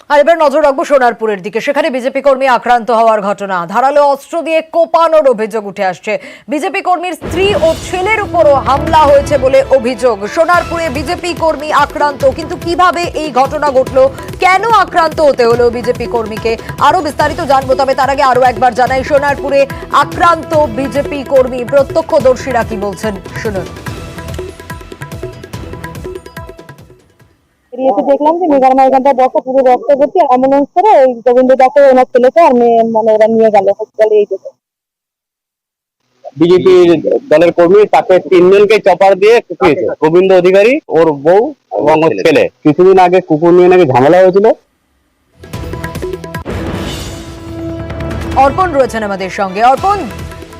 আর এবার নজর রাখবো সোনারপুরের দিকে। সেখানে বিজেপি কর্মী আক্রান্ত হওয়ার ঘটনা, ধারালো অস্ত্র দিয়ে কোপানোর অভিযোগ উঠে আসছে। বিজেপি কর্মীর স্ত্রী ও ছেলের উপরও হামলা হয়েছে বলে অভিযোগ। সোনারপুরে বিজেপি কর্মী আক্রান্ত, কিন্তু কিভাবে এই ঘটনা ঘটলো, কেন আক্রান্ত হতে হলো বিজেপি কর্মীকে, আরো বিস্তারিত জানবো। তবে তার আগে আরো একবার জানাই, সোনারপুরে আক্রান্ত বিজেপি কর্মী, প্রত্যক্ষদর্শীরা কি বলছেন শুনুন। দেখলাম যে মেঘার এখানটা বসে পুরো রক্ত ভর্তি, অ্যাম্বুলেন্স করে ওই গোবিন্দ দাকে ওনার ছেলেকে আর মানে ওরা নিয়ে গেল হসপিটালে। এই দিকে বিজেপি দলের কর্মী তাকে 3 জনকে চপার দিয়ে কুপিয়েছে। গোবিন্দ অধিকারী, ওর বউ এবং ওর ছেলে। কিছুদিন আগে কুকুর নিয়ে নাকি ঝামেলা হয়েছিল। অর্পণ রয়েছেন আমাদের সঙ্গে। অর্পণ,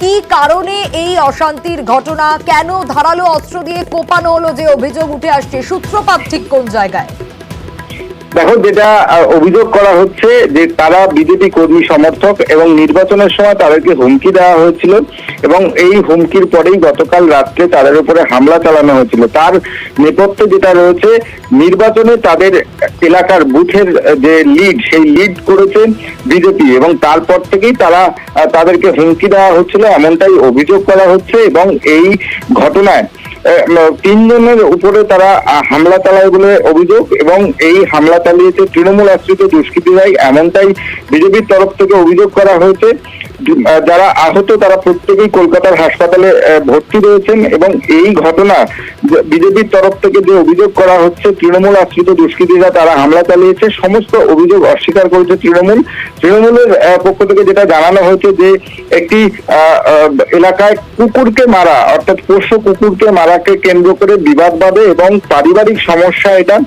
কি কারণে এই অশান্তির ঘটনা, কেন ধারালো অস্ত্র দিয়ে কোপানো হলো যে অভিযোগ উঠে আসছে, সূত্রপাত ঠিক কোন জায়গায়? দেখো, যেটা অভিযোগ করা হচ্ছে যে তারা বিজেপি কর্মী সমর্থক এবং নির্বাচনের সময় তাদেরকে হুমকি দেওয়া হয়েছিল এবং এই হুমকির পরেই গতকাল রাত্রে তাদের উপরে হামলা চালানো হয়েছিল। তার নেপথ্যে যেটা রয়েছে, নির্বাচনে তাদের এলাকার বুথের যে লিড, সেই লিড করেছে বিজেপি এবং তারপর থেকেই তাদেরকে হুমকি দেওয়া হচ্ছিল, এমনটাই অভিযোগ করা হচ্ছে। এবং এই ঘটনায় 3 জনের উপরে তারা হামলা চালায় বলে অভিযোগ এবং এই হামলা চালিয়েছে তৃণমূল আশ্রিত দুষ্কৃতীরাই, এমনটাই বিজেপির তরফ থেকে অভিযোগ করা হয়েছে। যারা আহত তারা প্রত্যেকেই কলকাতার হাসপাতালে ভর্তি রয়েছেন এবং এই ঘটনা বিজেপির তরফ থেকে যে অভিযোগ করা হচ্ছে তৃণমূল আশ্রিত দুষ্কৃতীরা তারা হামলা চালিয়েছে, সমস্ত অভিযোগ অস্বীকার করেছে তৃণমূলের পক্ষ থেকে যেটা জানানো হয়েছে যে একটি এলাকায় কুকুরকে মারা, অর্থাৎ পোষ্য কুকুরকে মারাকে কেন্দ্র করে বিবাদ বাঁধে এবং পারিবারিক সমস্যা এটা,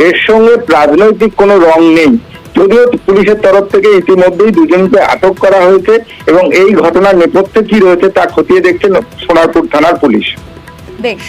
এর সঙ্গে রাজনৈতিক কোনো রং নেই। যদিও পুলিশের তরফ থেকে ইতিমধ্যেই 2 জনকে আটক করা হয়েছে এবং এই ঘটনার নেপথ্যে কি রয়েছে তা খতিয়ে দেখছেন সোনারপুর থানার পুলিশ। বেশ।